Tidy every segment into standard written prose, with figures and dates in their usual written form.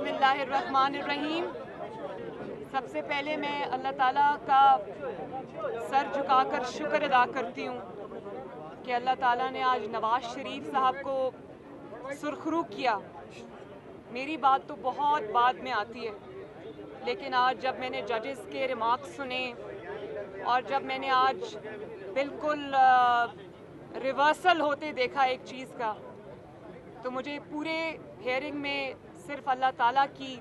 बिस्मिल्लाहिर्रहमानिर्रहीम। सबसे पहले मैं अल्लाह ताला का सर झुकाकर शुक्र अदा करती हूँ कि अल्लाह ताला ने आज नवाज़ शरीफ साहब को सुरखरू किया। मेरी बात तो बहुत बाद में आती है, लेकिन आज जब मैंने जजेस के रिमार्क्स सुने और जब मैंने आज बिल्कुल रिवर्सल होते देखा एक चीज़ का, तो मुझे पूरे हेयरिंग में सिर्फ अल्लाह ताला की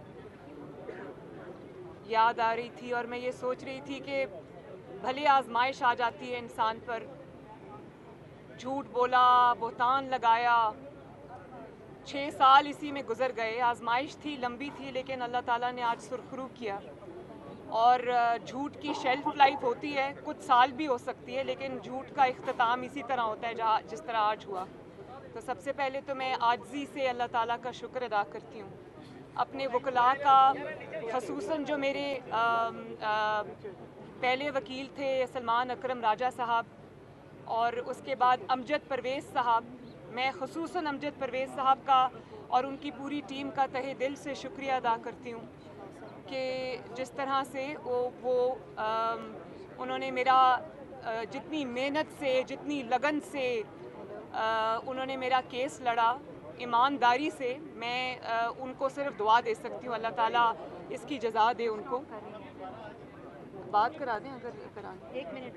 याद आ रही थी और मैं ये सोच रही थी कि भले आजमाइश आ जाती है इंसान पर, झूठ बोला, बुहतान लगाया, 6 साल इसी में गुजर गए। आजमाइश थी, लंबी थी, लेकिन अल्लाह ताला ने आज सुरखरू किया। और झूठ की शेल्फ लाइफ होती है, कुछ साल भी हो सकती है, लेकिन झूठ का इख्तिताम इसी तरह होता है जहाँ जिस तरह आज हुआ। तो सबसे पहले तो मैं आजिज़ी से अल्लाह ताला का शुक्र अदा करती हूँ, अपने वकला का, ख़ुसूसन जो मेरे पहले वकील थे सलमान अकरम राजा साहब, और उसके बाद अमजद परवेज़ साहब। मैं ख़ुसूसन अमजद परवेज़ साहब का और उनकी पूरी टीम का तहे दिल से शुक्रिया अदा करती हूँ कि जिस तरह से उन्होंने मेरा जितनी मेहनत से, जितनी लगन से उन्होंने मेरा केस लड़ा, ईमानदारी से। मैं उनको सिर्फ दुआ दे सकती हूँ, अल्लाह ताला इसकी जज़ा दे उनको। बात करा दें अगर कराना। 1 मिनट।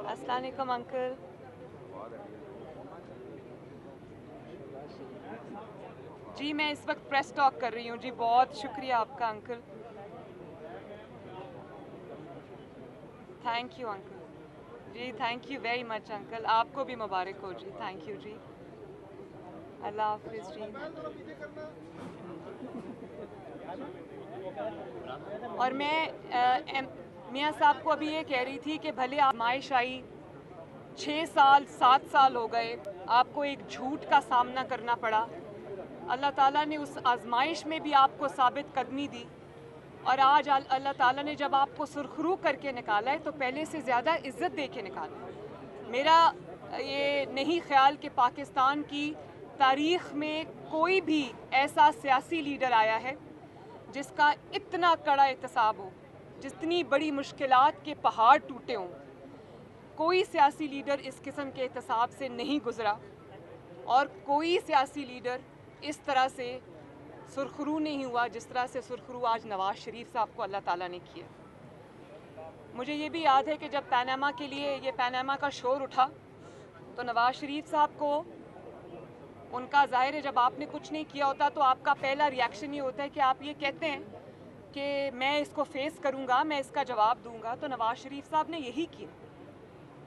अस्सलाम वालेकुम अंकल। जी मैं इस वक्त प्रेस टॉक कर रही हूँ जी। बहुत शुक्रिया आपका uncle, thank you uncle ji, thank you very much uncle. आपको भी मुबारक हो जी, थैंक यू जी, अल्लाह हाफिज़ जी। और मैं मियाँ साहब को अभी ये कह रही थी कि भले आजमाइश आई, 6 साल 7 साल हो गए, आपको एक झूठ का सामना करना पड़ा। अल्लाह ताला ने उस आजमाइश में भी आपको साबित कदमी दी, और आज अल्लाह ताला ने जब आपको सुरखरू करके निकाला है तो पहले से ज़्यादा इज़्ज़त दे के निकाला। मेरा ये नहीं ख्याल कि पाकिस्तान की तारीख़ में कोई भी ऐसा सियासी लीडर आया है जिसका इतना कड़ा एहतसाब हो, जितनी बड़ी मुश्किलात के पहाड़ टूटे हों। कोई सियासी लीडर इस किस्म के एहतसाब से नहीं गुज़रा, और कोई सियासी लीडर इस तरह से सुरखरू नहीं हुआ जिस तरह से सुरखरू आज नवाज़ शरीफ साहब को अल्लाह ताला ने किया। मुझे ये भी याद है कि जब पैनामा के लिए ये पैनामा का शोर उठा, तो नवाज़ शरीफ साहब को उनका ज़ाहिर है, जब आपने कुछ नहीं किया होता तो आपका पहला रिएक्शन ये होता है कि आप ये कहते हैं कि मैं इसको फेस करूँगा, मैं इसका जवाब दूँगा। तो नवाज़ शरीफ साहब ने यही किया।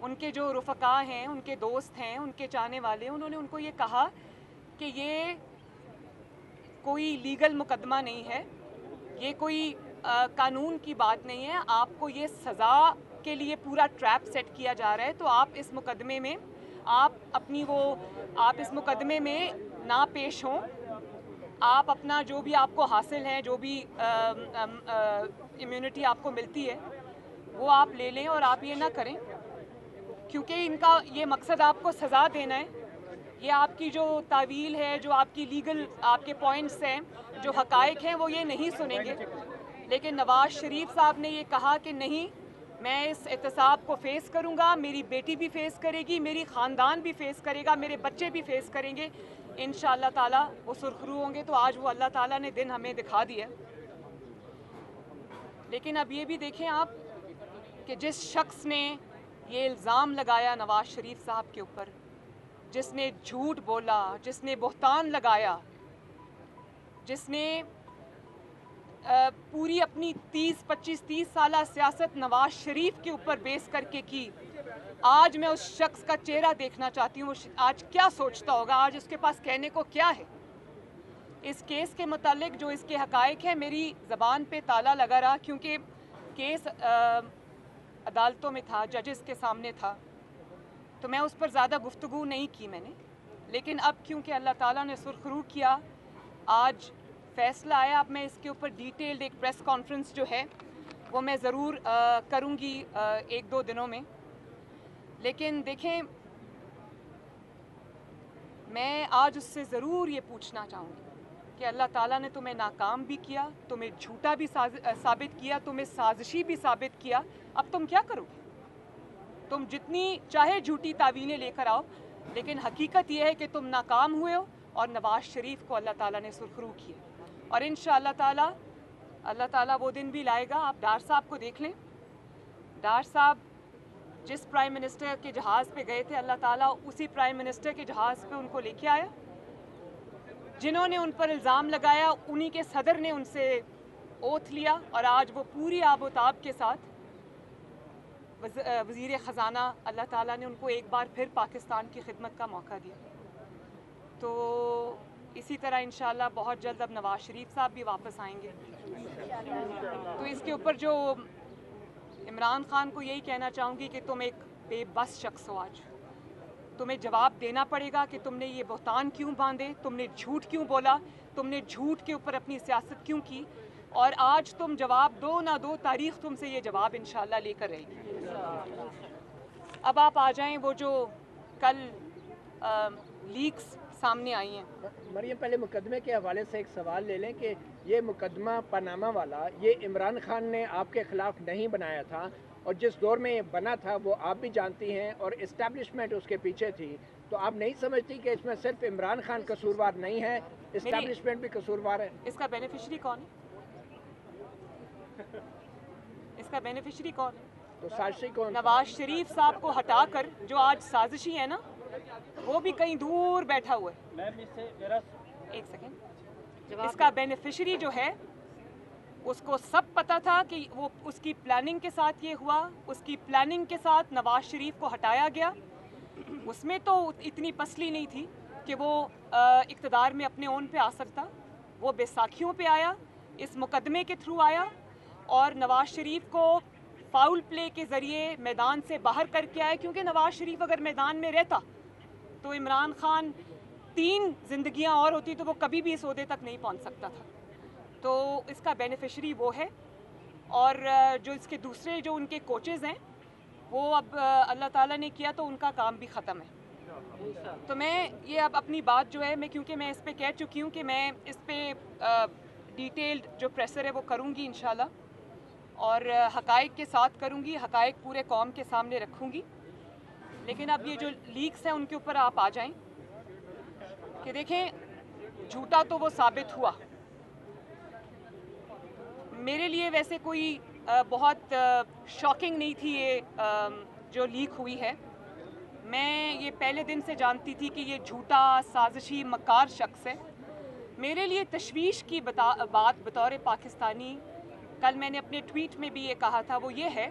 उनके जो रुफ़क़ा हैं, उनके दोस्त हैं, उनके चाहने वाले, उन्होंने उनको ये कहा कि ये कोई लीगल मुकदमा नहीं है, ये कोई कानून की बात नहीं है, आपको ये सज़ा के लिए पूरा ट्रैप सेट किया जा रहा है। तो आप इस मुकदमे में आप इस मुकदमे में ना पेश हों, आप अपना जो भी आपको हासिल है, जो भी इम्यूनिटी आपको मिलती है, वो आप ले लें और आप ये ना करें, क्योंकि इनका ये मकसद आपको सज़ा देना है। ये आपकी जो तावील है, जो आपकी लीगल आपके पॉइंट्स हैं, जो हक़ाइक़ हैं, वो ये नहीं सुनेंगे। लेकिन नवाज़ शरीफ साहब ने ये कहा कि नहीं, मैं इस एहतसाब को फ़ेस करूँगा, मेरी बेटी भी फ़ेस करेगी, मेरी ख़ानदान भी फ़ेस करेगा, मेरे बच्चे भी फ़ेस करेंगे। इंशाअल्लाह ताला वो सुरखरू होंगे। तो आज वो अल्लाह ताला ने दिन हमें दिखा दिया। लेकिन अब ये भी देखें आप कि जिस शख्स ने ये इल्ज़ाम लगाया नवाज़ शरीफ साहब के ऊपर, जिसने झूठ बोला, जिसने बुहतान लगाया, जिसने पूरी अपनी 30 साल सियासत नवाज़ शरीफ के ऊपर बेस करके की, आज मैं उस शख्स का चेहरा देखना चाहती हूँ। वो आज क्या सोचता होगा, आज उसके पास कहने को क्या है। इस केस के मुतालिक जो इसके हक़ाइक़ हैं, मेरी ज़बान पे ताला लगा रहा, क्योंकि केस अदालतों में था, जजेस के सामने था, तो मैं उस पर ज़्यादा गुफ्तगू नहीं की मैंने। लेकिन अब क्योंकि अल्लाह ताला ने सुरखरू किया, आज फ़ैसला आया। अब मैं इसके ऊपर डिटेल्ड एक प्रेस कॉन्फ्रेंस जो है वो मैं ज़रूर करूँगी 1-2 दिनों में। लेकिन देखें, मैं आज उससे ज़रूर ये पूछना चाहूँगी कि अल्लाह ताला ने तुम्हें नाकाम भी किया, तुम्हें झूठा भी साबित किया, तुम्हें साजिशी भी साबित किया। अब तुम क्या करोगे? तुम जितनी चाहे झूठी तावीलें लेकर आओ, लेकिन हकीकत यह है कि तुम नाकाम हुए हो और नवाज शरीफ को अल्लाह ताला ने सुरखरू किया। और इंशाअल्लाह ताला अल्लाह ताला वो दिन भी लाएगा। आप डार साहब को देख लें। डार साहब जिस प्राइम मिनिस्टर के जहाज़ पे गए थे, अल्लाह ताला उसी प्राइम मिनिस्टर के जहाज़ पे उनको लेके आया। जिन्होंने उन पर इल्ज़ाम लगाया, उन्हीं के सदर ने उनसे ओथ लिया और आज वो पूरी आबोताब के साथ वज़ीर ख़ज़ाना अल्लाह ताला ने उनको एक बार फिर पाकिस्तान की खिदमत का मौका दिया। तो इसी तरह इंशाअल्लाह बहुत जल्द अब नवाज शरीफ साहब भी वापस आएंगे। तो इसके ऊपर जो इमरान खान को यही कहना चाहूँगी कि तुम एक बेबस शख्स हो। आज तुम्हें जवाब देना पड़ेगा कि तुमने ये बहतान क्यों बांधे, तुमने झूठ क्यों बोला, तुमने झूठ के ऊपर अपनी सियासत क्यों की, और आज तुम जवाब दो ना दो, तारीख तुमसे ये जवाब इंशाअल्लाह लेकर रहेगी। अब आप आ जाएं वो जो कल लीक्स सामने आई हैं। मरियम, पहले मुकदमे के हवाले से एक सवाल ले लें कि ये मुकदमा पनामा वाला ये इमरान खान ने आपके ख़िलाफ़ नहीं बनाया था, और जिस दौर में ये बना था वो आप भी जानती हैं और इस्टेब्लिशमेंट उसके पीछे थी। तो आप नहीं समझती कि इसमें सिर्फ इमरान खान कसूरवार नहीं है, इस्टेब्लिशमेंट भी कसूरवार है? इसका बेनिफिशरी कौन है? इसका बेनिफिशरी कौन है? तो साजिशी कौन? नवाज शरीफ साहब को हटाकर जो आज साजिशी है ना, वो भी कहीं दूर बैठा हुआ है। एक सेकेंड। इसका बेनिफिशरी जो है उसको सब पता था कि वो उसकी प्लानिंग के साथ ये हुआ, उसकी प्लानिंग के साथ नवाज शरीफ को हटाया गया। उसमें तो इतनी पसली नहीं थी कि वो इक़्तिदार में अपने ओन पे आ सकता। वो बैसाखियों पे आया, इस मुकदमे के थ्रू आया और नवाज शरीफ को फाउल प्ले के ज़रिए मैदान से बाहर करके आया। क्योंकि नवाज शरीफ अगर मैदान में रहता तो इमरान खान 3 ज़िंदगियां और होती तो वो कभी भी इस ओहदे तक नहीं पहुंच सकता था। तो इसका बेनिफिशरी वो है। और जो इसके दूसरे जो उनके कोचेज़ हैं वो अब अल्लाह ताला ने किया तो उनका काम भी ख़त्म है। तो मैं ये अब अपनी बात जो है, मैं क्योंकि मैं इस पे कह चुकी हूँ कि मैं इस पे डिटेल्ड जो प्रेशर है वो करूँगी इंशाल्लाह, और हक़ाइक़ के साथ करूँगी, हक़ाइक़ पूरे कौम के सामने रखूँगी। लेकिन अब ये जो लीक्स हैं उनके ऊपर आप आ जाएं कि देखें, झूठा तो वो साबित हुआ। मेरे लिए वैसे कोई बहुत शॉकिंग नहीं थी ये जो लीक हुई है। मैं ये पहले दिन से जानती थी कि ये झूठा साजिशी मक्कार शख्स है। मेरे लिए तशवीश की बात बतौर पाकिस्तानी, कल मैंने अपने ट्वीट में भी ये कहा था, वो ये है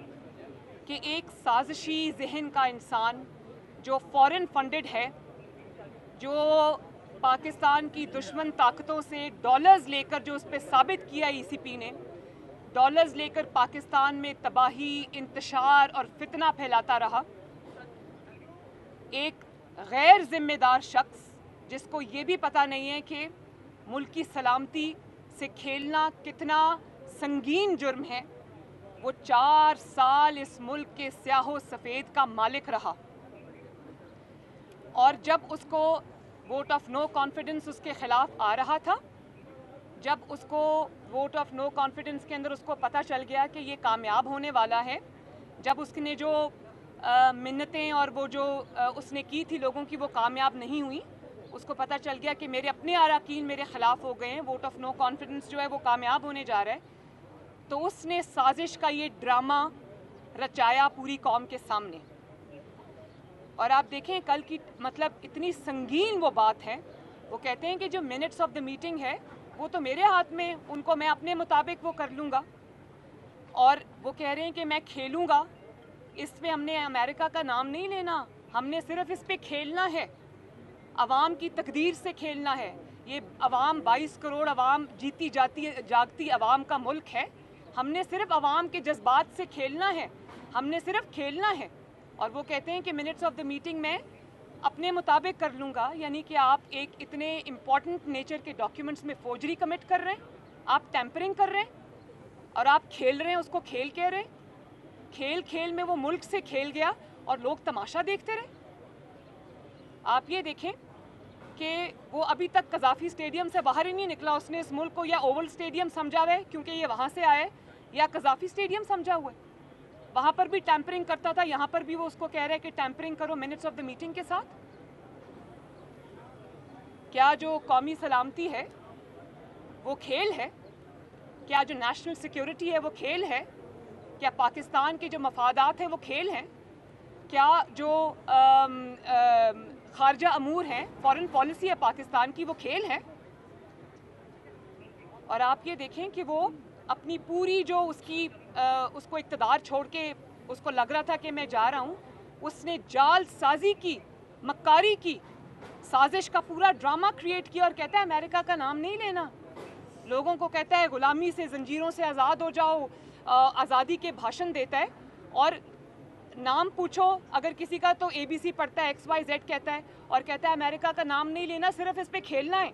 कि एक साजिशी जहन का इंसान जो फॉरेन फंडेड है, जो पाकिस्तान की दुश्मन ताकतों से डॉलर्स लेकर, जो उस पर साबित किया ईसीपी ने, डॉलर्स लेकर पाकिस्तान में तबाही, इंतशार और फितना फैलाता रहा। एक गैर जिम्मेदार शख्स जिसको ये भी पता नहीं है कि मुल्क की सलामती से खेलना कितना संगीन जुर्म है, वो 4 साल इस मुल्क के स्याहो सफ़ेद का मालिक रहा। और जब उसको वोट ऑफ नो कॉन्फिडेंस उसके ख़िलाफ़ आ रहा था, जब उसको वोट ऑफ नो कॉन्फिडेंस के अंदर उसको पता चल गया कि ये कामयाब होने वाला है, जब उसने जो मिन्नतें और वो जो उसने की थी लोगों की वो कामयाब नहीं हुई, उसको पता चल गया कि मेरे अपने अराकीन मेरे ख़िलाफ़ हो गए हैं, वोट ऑफ नो कॉन्फिडेंस जो है वो कामयाब होने जा रहा है। तो उसने साजिश का ये ड्रामा रचाया पूरी कौम के सामने। और आप देखें कल की मतलब इतनी संगीन वो बात है। वो कहते हैं कि जो मिनट्स ऑफ द मीटिंग है वो तो मेरे हाथ में, उनको मैं अपने मुताबिक वो कर लूँगा। और वो कह रहे हैं कि मैं खेलूँगा। इस पे हमने अमेरिका का नाम नहीं लेना, हमने सिर्फ इस पे खेलना है, अवाम की तकदीर से खेलना है। ये अवाम 22 करोड़ अवाम जीती जागती अवाम का मुल्क है। हमने सिर्फ अवाम के जज्बात से खेलना है, हमने सिर्फ खेलना है। और वो कहते हैं कि मिनट्स ऑफ द मीटिंग में अपने मुताबिक कर लूँगा, यानी कि आप एक इतने इम्पॉर्टेंट नेचर के डॉक्यूमेंट्स में फोर्जरी कमिट कर रहे हैं, आप टैंपरिंग कर रहे हैं और आप खेल रहे हैं, उसको खेल कह रहे हैं। खेल खेल में वो मुल्क से खेल गया और लोग तमाशा देखते रहे। आप ये देखें कि वो अभी तक कज़ाफ़ी स्टेडियम से बाहर ही नहीं निकला। उसने इस मुल्क को या ओवल स्टेडियम समझा हुआ है क्योंकि ये वहाँ से आया है, या कज़ाफ़ी स्टेडियम समझा हुआ है। वहाँ पर भी टैंपरिंग करता था, यहाँ पर भी वो उसको कह रहे हैं कि टैंपरिंग करो मिनट्स ऑफ द मीटिंग के साथ। क्या जो कौमी सलामती है वो खेल है? क्या जो नेशनल सिक्योरिटी है वो खेल है? क्या पाकिस्तान के जो मफादात हैं वो खेल हैं? क्या जो खारजा अमूर हैं, फॉरेन पॉलिसी है पाकिस्तान की, वो खेल है? और आप ये देखें कि वो अपनी पूरी जो उसको इक़्तिदार छोड़ के उसको लग रहा था कि मैं जा रहा हूँ, उसने जाल साजी की, मक्कारी की, साजिश का पूरा ड्रामा क्रिएट किया और कहता है अमेरिका का नाम नहीं लेना। लोगों को कहता है ग़ुलामी से, ज़ंजीरों से आज़ाद हो जाओ, आज़ादी के भाषण देता है। और नाम पूछो अगर किसी का तो ABC पढ़ता है, XYZ कहता है और कहता है अमेरिका का नाम नहीं लेना, सिर्फ इस पे खेलना है।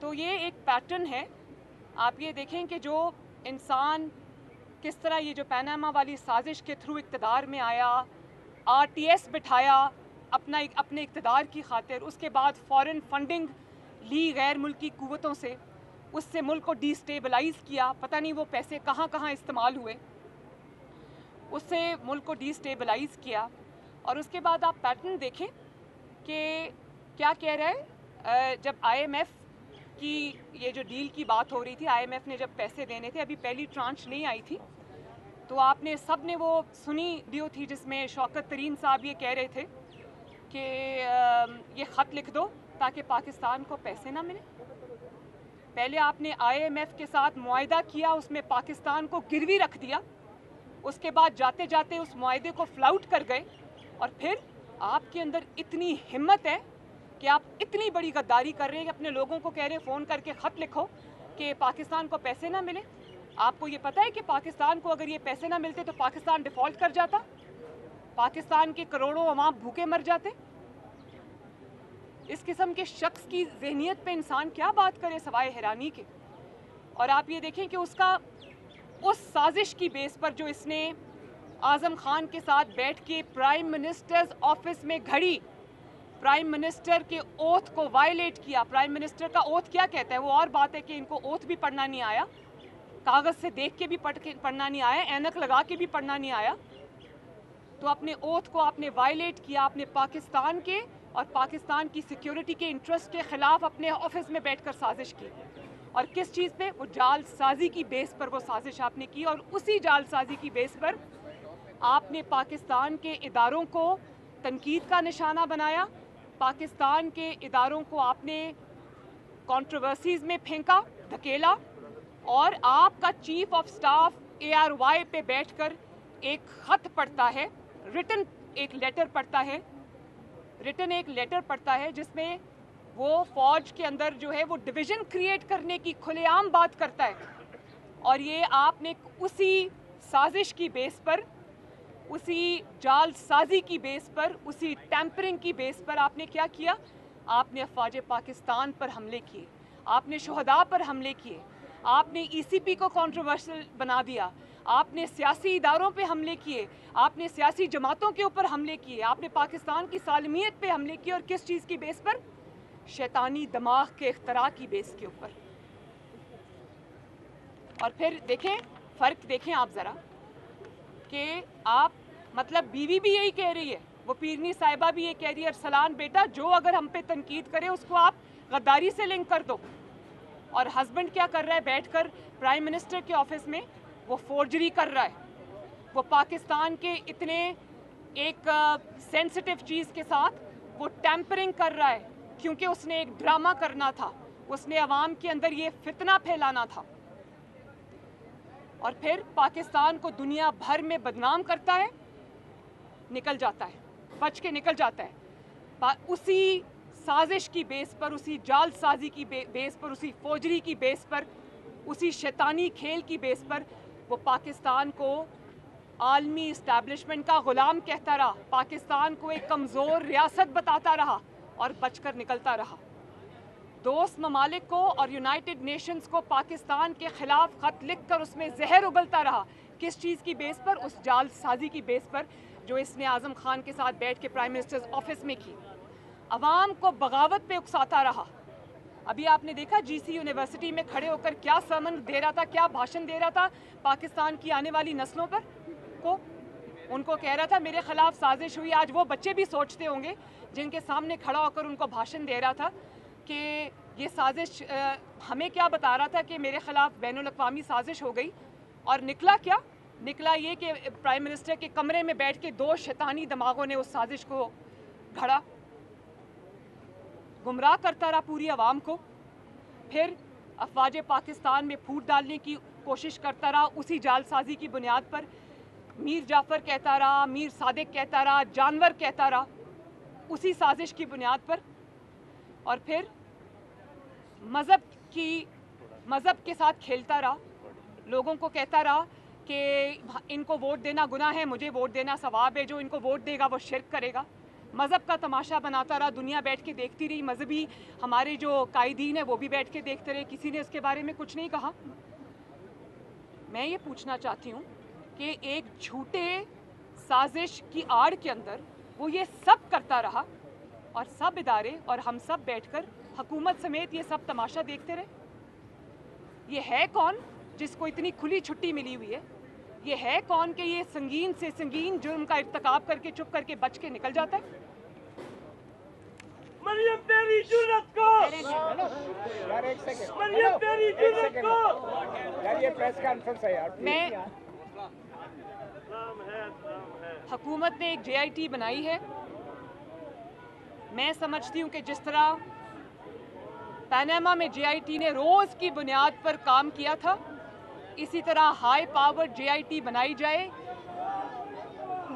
तो ये एक पैटर्न है। आप ये देखें कि जो इंसान किस तरह ये जो पनामा वाली साजिश के थ्रू इक़्तिदार में आया, RTS बिठाया अपने इक़्तिदार की खातिर, उसके बाद फ़ॉरेन फंडिंग ली गैर मुल्की कुव्वतों से, उससे मुल्क को डिस्टेबलाइज़ किया, पता नहीं वो पैसे कहाँ कहाँ इस्तेमाल हुए, उससे मुल्क को डिस्टेबलाइज़ किया। और उसके बाद आप पैटर्न देखें कि क्या कह रहा है। जब IMF की ये जो डील की बात हो रही थी, IMF ने जब पैसे देने थे, अभी पहली ट्रांच नहीं आई थी, तो आपने सब ने वो सुनी वीडियो थी जिसमें शौकत तरीन साहब ये कह रहे थे कि ये ख़त लिख दो ताकि पाकिस्तान को पैसे ना मिले। पहले आपने IMF के साथ मुआहदा किया, उसमें पाकिस्तान को गिरवी रख दिया, उसके बाद जाते जाते उस मुआहदे को फ्लाउट कर गए, और फिर आपके अंदर इतनी हिम्मत है कि आप इतनी बड़ी गद्दारी कर रहे हैं कि अपने लोगों को कह रहे हैं फ़ोन करके ख़त लिखो कि पाकिस्तान को पैसे ना मिले। आपको ये पता है कि पाकिस्तान को अगर ये पैसे ना मिलते तो पाकिस्तान डिफ़ॉल्ट कर जाता, पाकिस्तान के करोड़ों अवाम भूखे मर जाते। इस किस्म के शख्स की ज़हनियत पे इंसान क्या बात करे सवाए हैरानी के। और आप ये देखें कि उसका उस साजिश की बेस पर जो इसने आज़म खान के साथ बैठ के प्राइम मिनिस्टर्स ऑफिस में घड़ी, प्राइम मिनिस्टर के ओथ को वायलेट किया। प्राइम मिनिस्टर का ओथ क्या कहता है, वो और बात है कि इनको ओथ भी पढ़ना नहीं आया, कागज़ से देख के भी पढ़ना नहीं आया, ऐनक लगा के भी पढ़ना नहीं आया। तो अपने ओथ को आपने वायलेट किया, आपने पाकिस्तान के और पाकिस्तान की सिक्योरिटी के इंटरेस्ट के ख़िलाफ़ अपने ऑफिस में बैठकर साजिश की। और किस चीज़ पे? वो जाल साजी की बेस पर वो साजिश आपने की, और उसी जाल साजी की बेस पर आपने पाकिस्तान के इदारों को तनकीद का निशाना बनाया, पाकिस्तान के इदारों को आपने कंट्रोवर्सीज़ में फेंका, धकेला। और आपका चीफ ऑफ स्टाफ ARY पे बैठकर एक ख़त पढ़ता है, रिटन एक लेटर पढ़ता है जिसमें वो फ़ौज के अंदर जो है वो डिवीज़न क्रिएट करने की खुलेआम बात करता है। और ये आपने उसी साजिश की बेस पर, उसी जाल साजी की बेस पर, उसी टैंपरिंग की बेस पर आपने क्या किया? आपने अफ़वाज पाकिस्तान पर हमले किए, आपने शुहदा पर हमले किए, आपने ECP को कंट्रोवर्शियल बना दिया, आपने सियासी इदारों पे हमले किए, आपने सियासी जमातों के ऊपर हमले किए, आपने पाकिस्तान की सालमियत पे हमले किए। और किस चीज़ की बेस पर? शैतानी दिमाग के इख्तरा की बेस के ऊपर। और फिर देखें, फ़र्क देखें आप ज़रा कि आप मतलब बीवी भी यही कह रही है, वो पीरनी साहिबा भी ये कह रही है, अरसलान बेटा जो अगर हम पे तनकीद करे उसको आप गद्दारी से लिंक कर दो। और हस्बैंड क्या कर रहा है? बैठकर प्राइम मिनिस्टर के ऑफिस में वो फोर्जरी कर रहा है, वो पाकिस्तान के इतने एक सेंसिटिव चीज़ के साथ वो टैंपरिंग कर रहा है, क्योंकि उसने एक ड्रामा करना था, उसने अवाम के अंदर ये फितना फैलाना था। और फिर पाकिस्तान को दुनिया भर में बदनाम करता है, निकल जाता है, बच के निकल जाता है। उसी साजिश की बेस पर, उसी जाल साजी की बेस पर, उसी फोर्जरी की बेस पर, उसी शैतानी खेल की बेस पर वो पाकिस्तान को आलमी इस्टेब्लिशमेंट का ग़ुलाम कहता रहा, पाकिस्तान को एक कमज़ोर रियासत बताता रहा और बचकर निकलता रहा। दोस्त ममालिक को और यूनाइटेड नेशंस को पाकिस्तान के ख़िलाफ़ ख़त लिख कर उसमें जहर उगलता रहा। किस चीज़ की बेस पर? उस जाल साजी की बेस पर जो इसने आज़म खान के साथ बैठ के प्राइम मिनिस्टर्स ऑफिस में की। अवाम को बगावत पे उकसाता रहा। अभी आपने देखा जीसी यूनिवर्सिटी में खड़े होकर क्या सरमन दे रहा था, क्या भाषण दे रहा था पाकिस्तान की आने वाली नस्लों पर को। उनको कह रहा था मेरे खिलाफ साजिश हुई। आज वो बच्चे भी सोचते होंगे जिनके सामने खड़ा होकर उनको भाषण दे रहा था कि ये साजिश हमें क्या बता रहा था कि मेरे खिलाफ बैनुल अक़वामी साजिश हो गई। और निकला क्या? निकला ये कि प्राइम मिनिस्टर के कमरे में बैठ के दो शैतानी दिमागों ने उस साजिश को घड़ा, गुमराह करता रहा पूरी आवाम को। फिर अफवाज पाकिस्तान में फूट डालने की कोशिश करता रहा उसी जालसाजी की बुनियाद पर। मीर जाफ़र कहता रहा, मीर सादिक कहता रहा, जानवर कहता रहा उसी साजिश की बुनियाद पर। और फिर मज़हब के साथ खेलता रहा, लोगों को कहता रहा कि इनको वोट देना गुनाह है, मुझे वोट देना सवाब है, जो इनको वोट देगा वो शिर्क करेगा। मज़हब का तमाशा बनाता रहा, दुनिया बैठ के देखती रही। मजहबी हमारे जो कायदीन है वो भी बैठ के देखते रहे, किसी ने उसके बारे में कुछ नहीं कहा। मैं ये पूछना चाहती हूँ कि एक झूठे साजिश की आड़ के अंदर वो ये सब करता रहा और सब इदारे और हम सब बैठकर हुकूमत समेत ये सब तमाशा देखते रहे। ये है कौन जिसको इतनी खुली छुट्टी मिली हुई है? ये है कौन कि ये संगीन से संगीन जुर्म का इर्तिकाब करके चुप करके बच के निकल जाता है? मरियम तेरी जुर्रत को, यार एक सेकंड, मरियम तेरी जुर्रत को। यार ये प्रेस कॉन्फ्रेंस है यार। मैं हुकूमत ने एक JIT बनाई है। मैं समझती हूँ कि जिस तरह पनामा में JIT ने रोज़ की बुनियाद पर काम किया था, इसी तरह हाई पावर JIT बनाई जाए।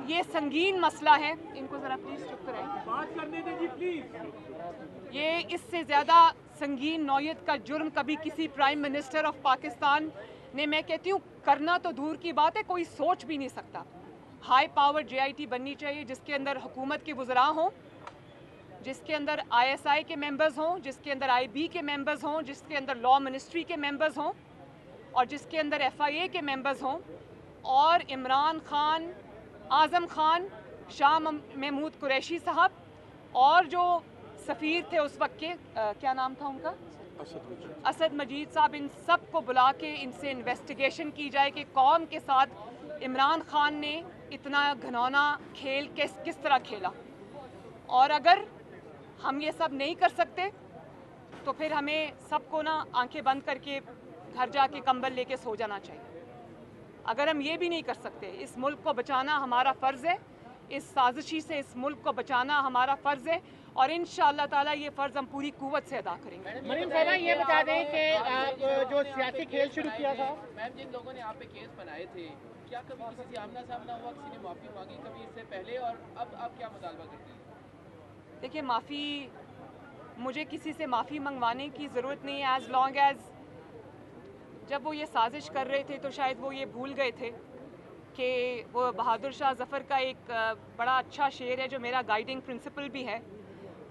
ये संगीन मसला है। इनको ज़रा प्लीज़ चुप कराएं, बात करने दीजिए प्लीज। ये इससे ज़्यादा संगीन नौयत का जुर्म कभी किसी प्राइम मिनिस्टर ऑफ पाकिस्तान ने, मैं कहती हूँ करना तो दूर की बात है, कोई सोच भी नहीं सकता। हाई पावर JIT बननी चाहिए जिसके अंदर हुकूमत के वज़रा हों, जिसके अंदर ISI के मेंबर्स हों, जिसके अंदर IB के मेंबर्स हों, जिसके अंदर लॉ मिनिस्ट्री के मेंबर्स हों और जिसके अंदर FIA के मेंबर्स हों। और इमरान खान, आज़म खान, शाह महमूद कुरैशी साहब और जो सफ़ीर थे उस वक्त के क्या नाम था उनका, असद मजीद साहब, इन सब को बुला के इनसे इन्वेस्टिगेशन की जाए कि कौम के साथ इमरान खान ने इतना घिनौना खेल किस तरह खेला। और अगर हम ये सब नहीं कर सकते तो फिर हमें सबको ना आंखें बंद करके घर जाके कंबल लेके सो जाना चाहिए। अगर हम ये भी नहीं कर सकते, इस मुल्क को बचाना हमारा फ़र्ज़ है, इस साजिशी से इस मुल्क को बचाना हमारा फ़र्ज़ है और इंशाअल्लाह ताला ये फ़र्ज़ हम पूरी कुव्वत से अदा करेंगे। मरीम साहबा ये बता दें कि आप जो सियासी खेल शुरू किया था, मैम जिन लोगों ने आप पे केस बनाए थे, क्या कभी किसी से आमना सामना हुआ, किसी ने माफ़ी मांगी कभी इससे पहले, और अब आप क्या मुतालबा करते हैं? देखिए, मुझे किसी से माफ़ी मंगवाने की ज़रूरत नहीं है। एज़ लॉन्ग एज़ जब वो ये साजिश कर रहे थे तो शायद वो ये भूल गए थे कि वो बहादुर शाह ज़फ़र का एक बड़ा अच्छा शेर है जो मेरा गाइडिंग प्रिंसिपल भी है,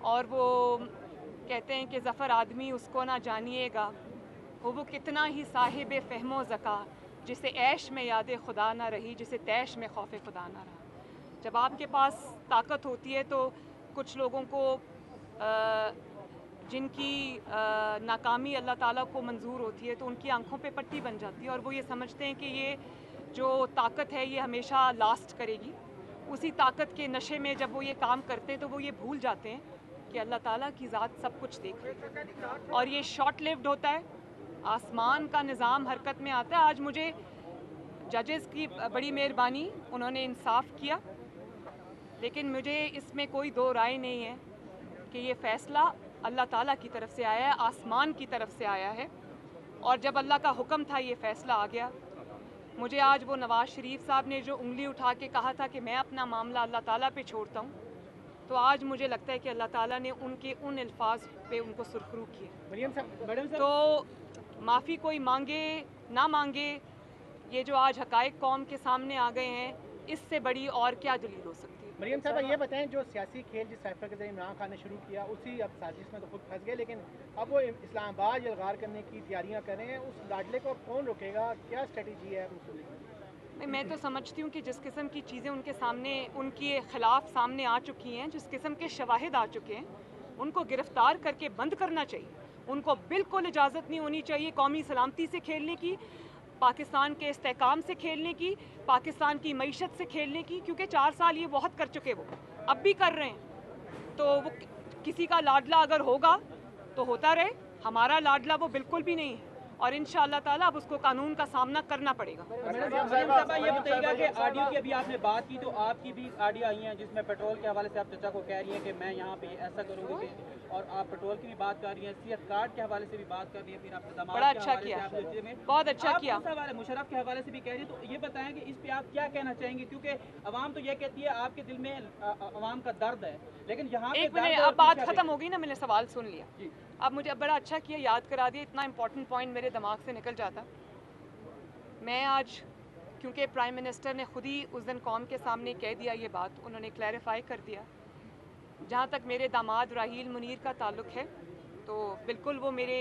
और वो कहते हैं कि ज़फ़र आदमी उसको ना जानिएगा, वो कितना ही साहिब फ़हमो ज़का, जिसे ऐश में याद खुदा ना रही, जिसे तैश में खौफ खुदा ना रहा। जब आपके पास ताकत होती है तो कुछ लोगों को जिनकी नाकामी अल्लाह ताला को मंजूर होती है तो उनकी आंखों पे पट्टी बन जाती है और वो ये समझते हैं कि ये जो ताकत है ये हमेशा लास्ट करेगी। उसी ताकत के नशे में जब वो ये काम करते हैं तो वो ये भूल जाते हैं कि अल्लाह ताला की ज़ात सब कुछ देख रही है और ये शॉर्ट लिव्ड होता है। आसमान का निज़ाम हरकत में आता है। आज मुझे जजेस की बड़ी मेहरबानी, उन्होंने इंसाफ किया, लेकिन मुझे इसमें कोई दो राय नहीं है कि ये फ़ैसला अल्लाह ताला की तरफ से आया है, आसमान की तरफ से आया है। और जब अल्लाह का हुक्म था ये फ़ैसला आ गया। मुझे आज वो नवाज़ शरीफ साहब ने जो उंगली उठा के कहा था कि मैं अपना मामला अल्लाह ताला पे छोड़ता हूँ, तो आज मुझे लगता है कि अल्लाह ताला ने उनके उन अल्फाज पे उनको सुरखरू किया। तो माफ़ी कोई मांगे ना मांगे, ये जो आज हक़ाइक़ कौम के सामने आ गए हैं, इससे बड़ी और क्या दलील हो सकती है। मरीम साहबा ये बताएं, जो सियासी खेल जिस साइफर के ज़रिए इमरान खान ने शुरू किया, उसी अब साजिश में तो खुद फंस गए, लेकिन अब वो इस्लामाबाद यलगार करने की तैयारियां कर रहे हैं, उस लाडले को अब कौन रोकेगा, क्या स्ट्रेटजी है उस? मैं तो समझती हूँ कि जिस किस्म की चीज़ें उनके सामने, उनके ख़िलाफ़ सामने आ चुकी हैं, जिस किस्म के शवाहिद आ चुके हैं, उनको गिरफ्तार करके बंद करना चाहिए। उनको बिल्कुल इजाज़त नहीं होनी चाहिए कौमी सलामती से खेलने की, पाकिस्तान के इस्तेहकाम से खेलने की, पाकिस्तान की मईशत से खेलने की, क्योंकि 4 साल ये बहुत कर चुके, वो अब भी कर रहे हैं। तो वो किसी का लाडला अगर होगा तो होता रहे, हमारा लाडला वो बिल्कुल भी नहीं है और इंशाअल्लाह ताला अब उसको कानून का सामना करना पड़ेगा। ये बताइएगा कि ऑडियो की अभी आपने बात की तो आपकी भी ऑडियो आई हैं जिसमें पेट्रोल के हवाले से आप चचा को कह रही हैं कि मैं यहाँ पे ऐसा करूँगी, और आप पेट्रोल की भी बात कर रही हैं, सेहत कार्ड के हवाले से भी बात कर रही हैं, फिर आपने दामाद बड़ा के अच्छा हवाले किया, से आपने बहुत अच्छा आप किया। उस हवाले मुशर्रफ के हवाले से भी कह रही हैं, तो ये बताएं कि इस पे आप क्या कहना चाहेंगे, क्योंकि अवाम तो ये कहती है आपके दिल में अवाम का दर्द है, लेकिन यहाँ पे एक मिनट, अब बात खत्म हो गई ना, मैंने सवाल सुन लिया। अब मुझे अब बड़ा अच्छा किया, याद करा दिया, इतना इंपॉर्टेंट पॉइंट मेरे दिमाग से निकल जाता। मैं आज, क्योंकि प्राइम मिनिस्टर ने खुद ही उस दिन कौम के सामने कह दिया ये बात, उन्होंने क्लैरिफाई कर दिया। जहाँ तक मेरे दामाद राहील मुनीर का ताल्लुक़ है तो बिल्कुल वो मेरे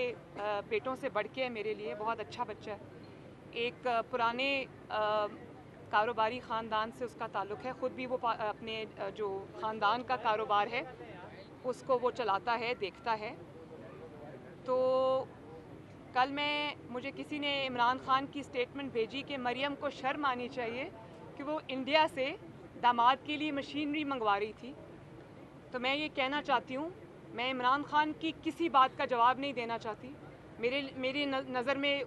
बेटों से बढ़ के है, मेरे लिए बहुत अच्छा बच्चा है। एक पुराने कारोबारी ख़ानदान से उसका ताल्लुक़ है, ख़ुद भी वो अपने जो ख़ानदान का कारोबार है उसको वो चलाता है, देखता है। तो कल मुझे किसी ने इमरान ख़ान की स्टेटमेंट भेजी कि मरियम को शर्म आनी चाहिए कि वो इंडिया से दामाद के लिए मशीनरी मंगवा रही थी। तो मैं ये कहना चाहती हूँ, मैं इमरान ख़ान की किसी बात का जवाब नहीं देना चाहती। मेरी नज़र में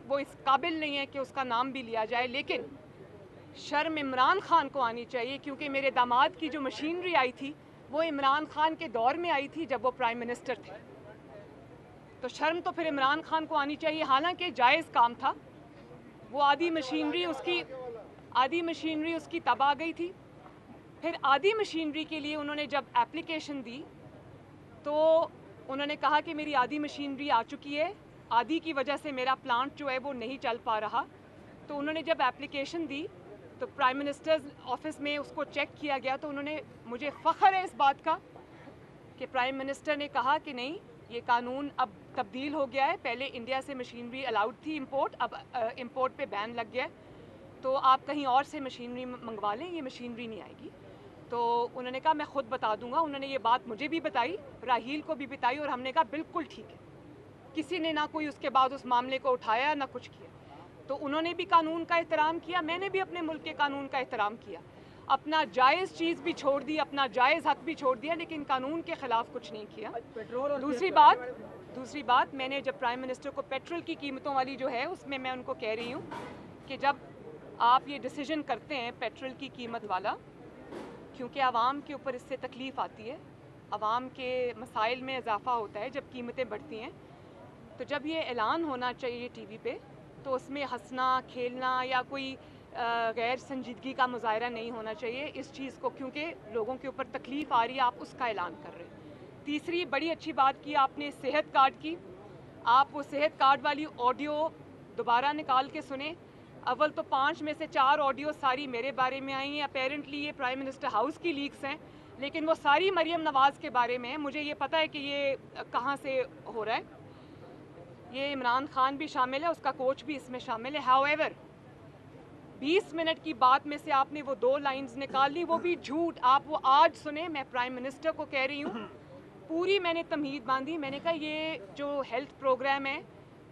वो इस काबिल नहीं है कि उसका नाम भी लिया जाए, लेकिन शर्म इमरान ख़ान को आनी चाहिए, क्योंकि मेरे दामाद की जो मशीनरी आई थी वो इमरान ख़ान के दौर में आई थी जब वो प्राइम मिनिस्टर थे। तो शर्म तो फिर इमरान ख़ान को आनी चाहिए, हालांकि जायज़ काम था। वो आधी मशीनरी उसकी तब आ गई थी। फिर आधी मशीनरी के लिए उन्होंने जब एप्लीकेशन दी तो उन्होंने कहा कि मेरी आधी मशीनरी आ चुकी है, आधी की वजह से मेरा प्लांट जो है वो नहीं चल पा रहा। तो उन्होंने जब एप्लीकेशन दी तो प्राइम मिनिस्टर्स ऑफिस में उसको चेक किया गया, तो उन्होंने, मुझे फ़ख्र है इस बात का कि प्राइम मिनिस्टर ने कहा कि नहीं, ये कानून अब तब्दील हो गया है। पहले इंडिया से मशीनरी अलाउड थी इंपोर्ट, अब इंपोर्ट पे बैन लग गया है, तो आप कहीं और से मशीनरी मंगवा लें, ये मशीनरी नहीं आएगी। तो उन्होंने कहा मैं ख़ुद बता दूंगा। उन्होंने ये बात मुझे भी बताई, राहील को भी बताई, और हमने कहा बिल्कुल ठीक है। किसी ने ना कोई उसके बाद उस मामले को उठाया ना कुछ किया। तो उन्होंने भी कानून का एहतराम किया, मैंने भी अपने मुल्क के कानून का एहतराम किया, अपना जायज़ चीज़ भी छोड़ दी, अपना जायज़ हक भी छोड़ दिया, लेकिन कानून के ख़िलाफ़ कुछ नहीं किया। दूसरी बात मैंने जब प्राइम मिनिस्टर को पेट्रोल की कीमतों वाली जो है उसमें मैं उनको कह रही हूँ कि जब आप ये डिसीजन करते हैं पेट्रोल की कीमत वाला, क्योंकि आवाम के ऊपर इससे तकलीफ़ आती है, आवाम के मसाइल में इजाफा होता है जब कीमतें बढ़ती हैं, तो जब ये ऐलान होना चाहिए टीवी पे तो उसमें हंसना खेलना या कोई गैर संजीदगी का मुजाहरा नहीं होना चाहिए इस चीज़ को, क्योंकि लोगों के ऊपर तकलीफ़ आ रही है, आप उसका ऐलान कर रहे हैं। तीसरी बड़ी अच्छी बात की आपने सेहत कार्ड की, आप वो सेहत कार्ड वाली ऑडियो दोबारा निकाल के सुने। अव्वल तो 5 में से 4 ऑडियो सारी मेरे बारे में आई हैं, अपेरेंटली ये प्राइम मिनिस्टर हाउस की लीक्स हैं, लेकिन वो सारी मरियम नवाज़ के बारे में है। मुझे ये पता है कि ये कहाँ से हो रहा है, ये इमरान ख़ान भी शामिल है, उसका कोच भी इसमें शामिल है। हाउएवर 20 मिनट की बात में से आपने वो 2 लाइंस निकाल ली, वो भी झूठ। आप वो आज सुने, मैं प्राइम मिनिस्टर को कह रही हूँ, पूरी मैंने तमहीद बांधी। मैंने कहा ये जो हेल्थ प्रोग्राम है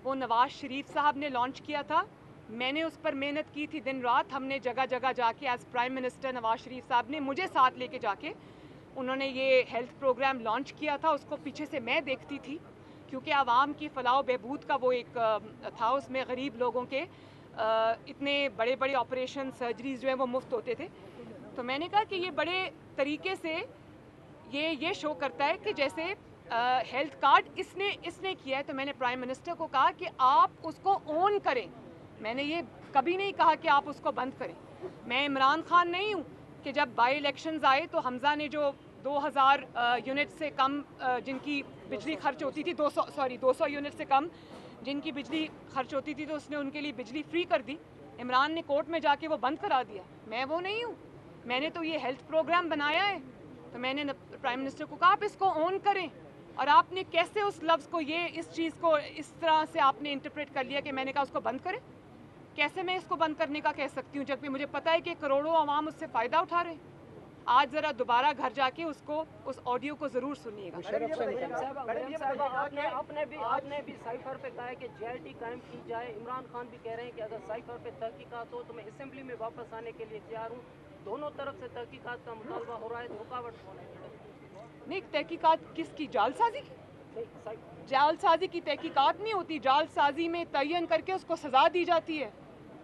वो नवाज़ शरीफ साहब ने लॉन्च किया था, मैंने उस पर मेहनत की थी दिन रात। हमने जगह जगह जाके as prime minister Nawaz Sharif साहब ने मुझे साथ लेके जाके उन्होंने ये हेल्थ प्रोग्राम लॉन्च किया था, उसको पीछे से मैं देखती थी, क्योंकि आवाम की फ़लाह बहबूद का वो एक था, उसमें गरीब लोगों के इतने बड़े बड़े ऑपरेशन सर्जरीज जो हैं वो मुफ्त होते थे। तो मैंने कहा कि ये बड़े तरीके से ये शो करता है कि जैसे हेल्थ कार्ड इसने किया है। तो मैंने प्राइम मिनिस्टर को कहा कि आप उसको ऑन करें, मैंने ये कभी नहीं कहा कि आप उसको बंद करें। मैं इमरान ख़ान नहीं हूँ कि जब बाई इलेक्शंस आए तो हमज़ा ने जो 2000 यूनिट से कम जिनकी बिजली खर्च होती थी, 200 यूनिट से कम जिनकी बिजली खर्च होती थी, तो उसने उनके लिए बिजली फ्री कर दी। इमरान ने कोर्ट में जाके वो बंद करा दिया। मैं वो नहीं हूँ, मैंने तो ये हेल्थ प्रोग्राम बनाया है। तो मैंने प्राइम मिनिस्टर को कहा आप इसको ऑन करें, और आपने कैसे उस लफ्ज़ को, इस चीज़ को इस तरह से आपने इंटरप्रेट कर लिया कि मैंने कहा उसको बंद करें। कैसे मैं इसको बंद करने का कह सकती हूँ जबकि मुझे पता है कि करोड़ों आवाम उससे फ़ायदा उठा रहे हैं। आज ज़रा दोबारा घर जाके उसको उस ऑडियो को ज़रूर सुनिएगा। आपने भी साइफर पे कहा है कि JLT कायम की जाए। इमरान खान भी कह रहे हैं कि अगर साइफर पे तहकीकात हो तो मैं असेंबली में वापस आने के लिए तैयार हूँ। दोनों तरफ से तहकीकात का मुतालबा हो रहा है, रुकावट कौन है? नहीं, तहकीकात किसकी? जालसाजी की? जालसाजी की तहकीकात नहीं होती। जालसाजी में तयन करके उसको सज़ा दी जाती है।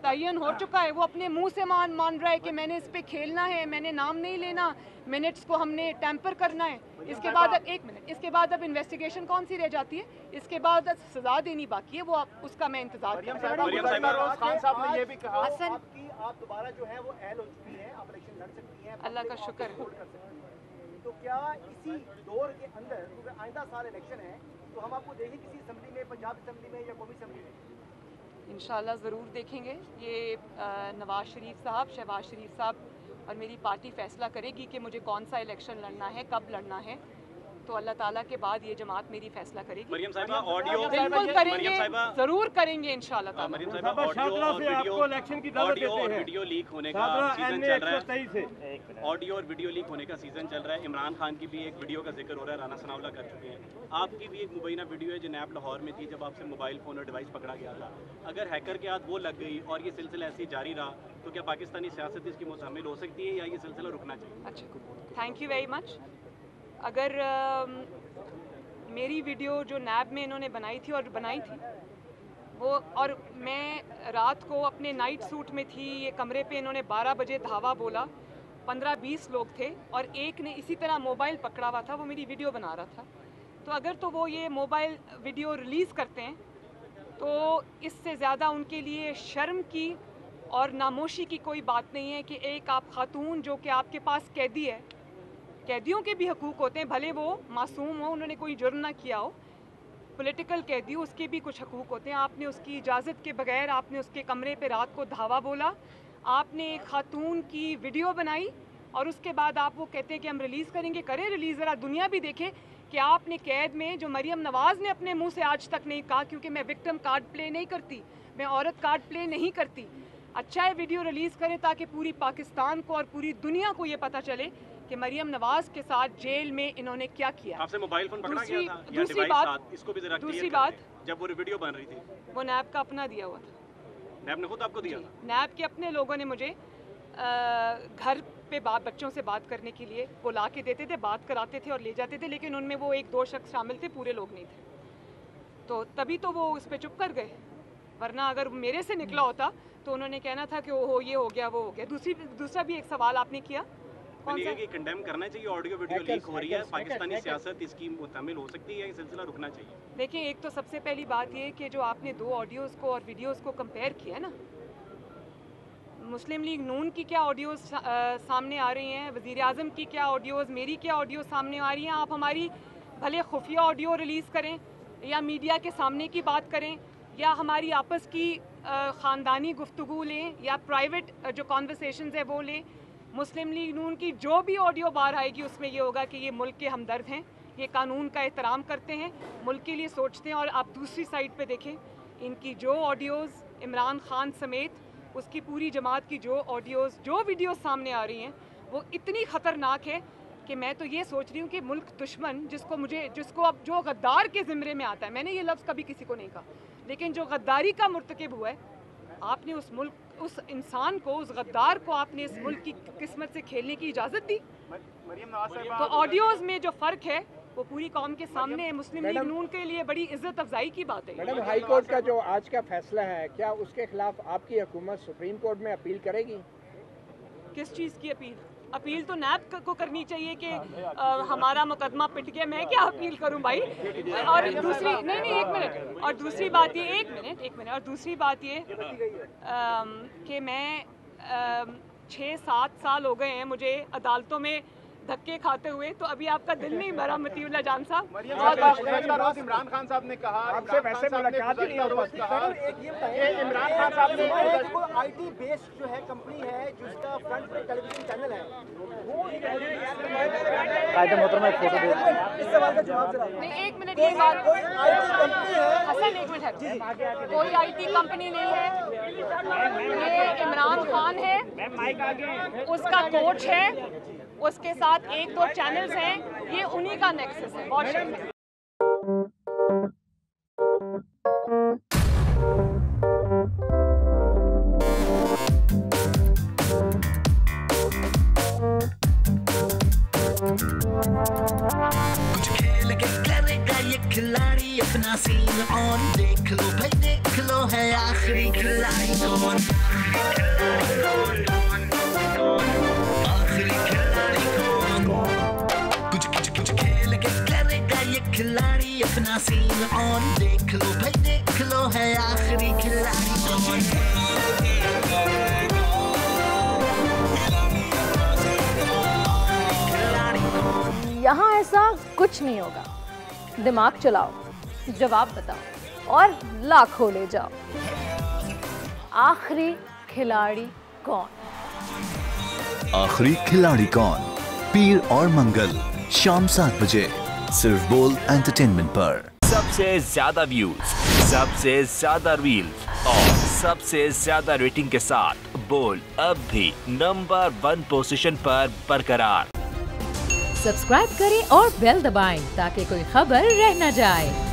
तयन हो चुका है, वो अपने मुंह से मान रहा है कि मैंने इस पे खेलना है, मैंने नाम नहीं लेना, मिनट्स को हमने टैंपर करना है। इसके बाद अब एक मिनट, इसके बाद अब इन्वेस्टिगेशन कौन सी रह जाती है? इसके बाद सजा देनी बाकी है, वो उसका मैं इंतजार कर रहा हूं। खान साहब ने ये भी कहा हसन, आप दोबारा जो है वो एहल हो चुकी हैं, आप इलेक्शन लड़ सकती हैं, अल्लाह का शुक्र है। तो क्या इसी दौर के अंदर, क्योंकि आइंदा साल इलेक्शन है, तो हम आपको देखें किसी असेंबली में, पंजाब असेंबली में या कौमी असेंबली में? इंशाल्लाह ज़रूर देखेंगे। ये नवाज शरीफ साहब, शहबाज शरीफ साहब और मेरी पार्टी फ़ैसला करेगी कि मुझे कौन सा इलेक्शन लड़ना है, कब लड़ना है। तो अल्लाह ताला के बाद ये जमात मेरी फैसला करेगी। मरियम साहिबा ऑडियो बिल्कुल करेंगे, ज़रूर करेंगे इंशाल्लाह ताला। मरियम साहिबा ऑडियो और वीडियो लीक होने का सीजन चल रहा है। ऑडियो और वीडियो लीक होने का सीजन चल रहा है। इमरान खान की भी एक वीडियो का जिक्र हो रहा है, राना सनाउल्लाह कर चुके हैं। आपकी भी एक मुबैना वीडियो है जो नैब लाहौर में थी, जब आपसे मोबाइल फ़ोन और डिवाइस पकड़ा गया था। अगर हैकर के हाथ वो लग गई और ये सिलसिला ऐसे ही जारी रहा तो क्या पाकिस्तानी सियासत इसकी मुशामिल हो सकती है या ये सिलसिला रुकना चाहिए? अच्छा, थैंक यू वेरी मच। अगर मेरी वीडियो जो नैब में इन्होंने बनाई थी वो, और मैं रात को अपने नाइट सूट में थी, ये कमरे पे इन्होंने 12 बजे धावा बोला, 15-20 लोग थे और एक ने इसी तरह मोबाइल पकड़ा हुआ था, वो मेरी वीडियो बना रहा था। तो अगर तो वो ये मोबाइल वीडियो रिलीज़ करते हैं तो इससे ज़्यादा उनके लिए शर्म की और नामोशी की कोई बात नहीं है कि एक आप खातून जो कि आपके पास कैदी है, कैदियों के भी हकूक़ होते हैं, भले वो मासूम हो, उन्होंने कोई जुर्म ना किया हो, पॉलिटिकल कैदी हो, उसके भी कुछ हकूक़ होते हैं। आपने उसकी इजाज़त के बगैर आपने उसके कमरे पे रात को धावा बोला, आपने एक खातून की वीडियो बनाई और उसके बाद आप वो कहते हैं कि हम रिलीज़ करेंगे। करें रिलीज़, ज़रा दुनिया भी देखे कि आपने कैद में, जो मरियम नवाज़ ने अपने मुँह से आज तक नहीं कहा, क्योंकि मैं विक्टिम कार्ड प्ले नहीं करती, मैं औरत कार्ड प्ले नहीं करती। अच्छा है वीडियो रिलीज़ करें ताकि पूरी पाकिस्तान को और पूरी दुनिया को ये पता चले कि मरियम नवाज़ के साथ जेल में इन्होंने क्या किया। आपसे मोबाइल फोन पकड़ा गया था या दूसरी डिवाइस बात, साथ? इसको भी जरा दूसरी बात, जब वो वीडियो बन रही थी वो नैब का अपना दिया हुआ था। नैब ने खुद आपको दिया था? नैब के अपने लोगों ने मुझे घर पे बच्चों से बात करने के लिए बुला के देते थे, बात कराते थे और ले जाते थे, लेकिन उनमें वो 1-2 शख्स शामिल थे, पूरे लोग नहीं थे। तो तभी तो वो उस पर चुप कर गए, वरना अगर मेरे से निकला होता तो उन्होंने कहना था कि ओहो ये हो गया वो हो गया। दूसरा भी एक सवाल आपने किया, कौन सा? कंडेम करना चाहिए, ऑडियो वीडियो लीक हो रही है, पाकिस्तानी सियासत इसकी मुशामिल हो सकती है, ये सिलसिला रुकना चाहिए? देखिए, एक तो सबसे पहली बात ये कि जो आपने 2 ऑडियोज़ को और वीडियोज़ को कंपेयर किया ना, मुस्लिम लीग नून की क्या ऑडियोज़ सामने आ रही हैं, वज़ीर आज़म की क्या ऑडियोज़, मेरी क्या ऑडियो सामने आ रही हैं। आप हमारी भले खुफिया ऑडियो रिलीज़ करें या मीडिया के सामने की बात करें या हमारी आपस की ख़ानदानी गुफ्तगू लें या प्राइवेट जो कॉन्वर्सेशंस है वो लें, मुस्लिम लीग नून की जो भी ऑडियो बाहर आएगी उसमें ये होगा कि ये मुल्क के हमदर्द हैं, ये कानून का एहतराम करते हैं, मुल्क के लिए सोचते हैं। और आप दूसरी साइड पे देखें, इनकी जो ऑडियोज़ इमरान खान समेत उसकी पूरी जमात की जो ऑडियोज़ जो वीडियोज़ सामने आ रही हैं वो इतनी ख़तरनाक है कि मैं तो ये सोच रही हूँ कि मुल्क दुश्मन जिसको अब जो गद्दार के ज़िम्मे में आता है, मैंने ये लफ्ज़ कभी किसी को नहीं कहा, लेकिन जो गद्दारी का मुर्तकिब हुआ है, आपने उस मुल्क, उस इंसान को, उस गद्दार को आपने इस मुल्क की किस्मत से खेलने की इजाज़त दी। तो ऑडियोज़ में जो फ़र्क है वो पूरी कौम के सामने है। मुस्लिम लीग नून के लिए बड़ी इज्जत अफजाई की बात है। मैडम, हाई कोर्ट का जो आज का फैसला है, क्या उसके खिलाफ आपकी हुकूमत सुप्रीम कोर्ट में अपील करेगी? किस चीज़ की अपील? अपील तो नैब को करनी चाहिए कि हमारा मुकदमा पिट गया, मैं क्या अपील करूं भाई। और दूसरी नहीं एक मिनट, और दूसरी बात ये एक मिनट और दूसरी बात ये कि मैं 6-7 साल हो गए हैं मुझे अदालतों में धक्के खाते हुए, तो अभी आपका दिल नहीं भरा मतीउल्लाह जान साहब? इमरान खान साहब ने कहा, आपसे वैसे मुलाकात ही नहीं हो पाती। इमरान खान साहब ने IT बेस्ड जो है कंपनी है जिसका फ्रंट पे टेलीविजन चैनल है, वो कायदे मोहतरमा एक फोटो दे इस सवाल का जवाब जरा। नहीं, एक मिनट, ये बात, कोई IT कंपनी है हसन, एक मिनट है, कोई IT कंपनी नहीं है, ये इमरान खान है, उसका कोच है, उसके साथ 1-2 चैनल्स हैं, ये उन्हीं का नेक्सस है। बहुत शुक्रिया। खिलाड़ी अपना सीन ऑन, देख लो भाई देख लो, है आखिरी खिलाड़ी कौन, आखिरी खिलाड़ी कौन, कुछ खेल के करेगा ये खिलाड़ी अपना सीन ऑन, देख लो भाई देख लो, है आखिरी खिलाड़ी कौन। यहाँ ऐसा कुछ नहीं होगा, दिमाग चलाओ, जवाब बताओ और लाखों ले जाओ। आखिरी खिलाड़ी कौन? आखिरी खिलाड़ी कौन, पीर और मंगल शाम 7 बजे सिर्फ बोल एंटरटेनमेंट पर। सबसे ज्यादा व्यूज, सबसे ज्यादा रील्स और सबसे ज्यादा रेटिंग के साथ बोल अब भी नंबर 1 पोजीशन पर बरकरार। सब्सक्राइब करें और बेल दबाएं ताकि कोई खबर रह न जाए।